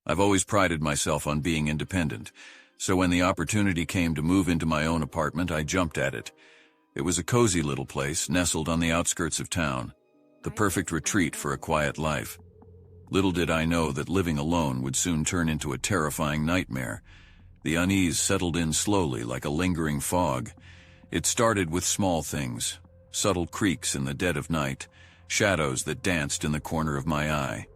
I've always prided myself on being independent, so when the opportunity came to move into my own apartment, I jumped at it. It was a cozy little place nestled on the outskirts of town, the perfect retreat for a quiet life. Little did I know that living alone would soon turn into a terrifying nightmare. The unease settled in slowly like a lingering fog. It started with small things, subtle creaks in the dead of night, shadows that danced in the corner of my eye.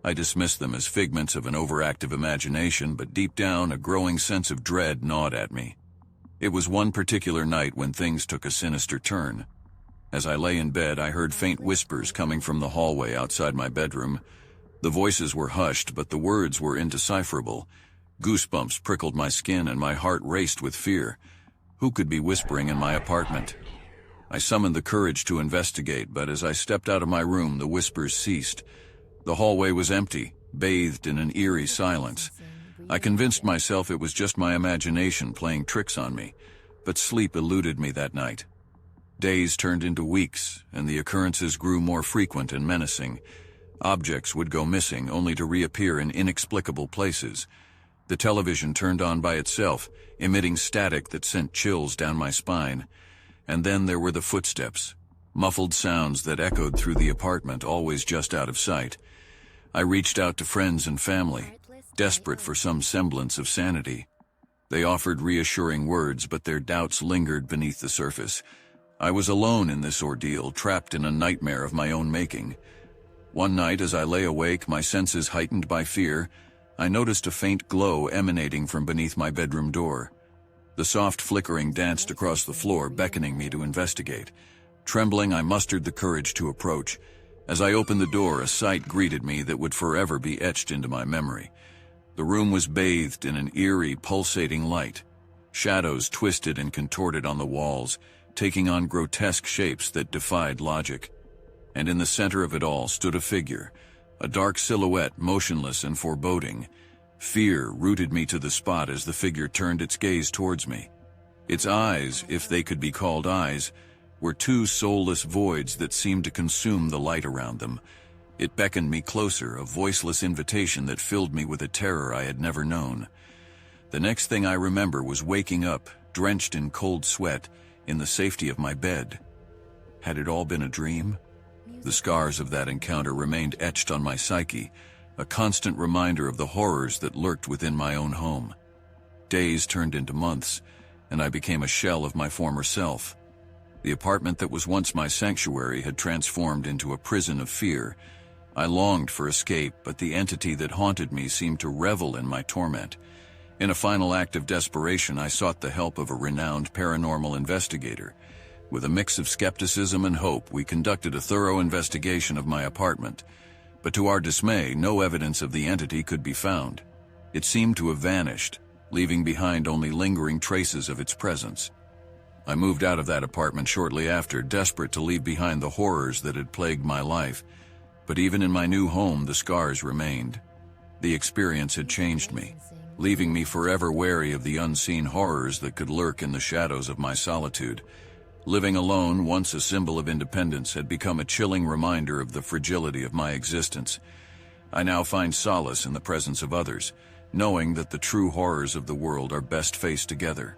I dismissed them as figments of an overactive imagination, but deep down a growing sense of dread gnawed at me. It was one particular night when things took a sinister turn. As I lay in bed, I heard faint whispers coming from the hallway outside my bedroom. The voices were hushed, but the words were indecipherable. Goosebumps prickled my skin and my heart raced with fear. Who could be whispering in my apartment? I summoned the courage to investigate, but as I stepped out of my room, the whispers ceased. The hallway was empty, bathed in an eerie silence. I convinced myself it was just my imagination playing tricks on me, but sleep eluded me that night. Days turned into weeks, and the occurrences grew more frequent and menacing. Objects would go missing, only to reappear in inexplicable places. The television turned on by itself, emitting static that sent chills down my spine. And then there were the footsteps, muffled sounds that echoed through the apartment, always just out of sight. I reached out to friends and family, desperate for some semblance of sanity. They offered reassuring words, but their doubts lingered beneath the surface. I was alone in this ordeal, trapped in a nightmare of my own making. One night, as I lay awake, my senses heightened by fear, I noticed a faint glow emanating from beneath my bedroom door. The soft flickering danced across the floor, beckoning me to investigate. Trembling, I mustered the courage to approach. As I opened the door, a sight greeted me that would forever be etched into my memory. The room was bathed in an eerie, pulsating light. Shadows twisted and contorted on the walls, taking on grotesque shapes that defied logic. And in the center of it all stood a figure, a dark silhouette, motionless and foreboding. Fear rooted me to the spot as the figure turned its gaze towards me. Its eyes, if they could be called eyes, were two soulless voids that seemed to consume the light around them. It beckoned me closer, a voiceless invitation that filled me with a terror I had never known. The next thing I remember was waking up, drenched in cold sweat, in the safety of my bed. Had it all been a dream? The scars of that encounter remained etched on my psyche, a constant reminder of the horrors that lurked within my own home. Days turned into months, and I became a shell of my former self. The apartment that was once my sanctuary had transformed into a prison of fear. I longed for escape, but the entity that haunted me seemed to revel in my torment. In a final act of desperation, I sought the help of a renowned paranormal investigator. With a mix of skepticism and hope, we conducted a thorough investigation of my apartment. But to our dismay, no evidence of the entity could be found. It seemed to have vanished, leaving behind only lingering traces of its presence. I moved out of that apartment shortly after, desperate to leave behind the horrors that had plagued my life. But even in my new home, the scars remained. The experience had changed me, leaving me forever wary of the unseen horrors that could lurk in the shadows of my solitude. Living alone, once a symbol of independence, had become a chilling reminder of the fragility of my existence. I now find solace in the presence of others, knowing that the true horrors of the world are best faced together.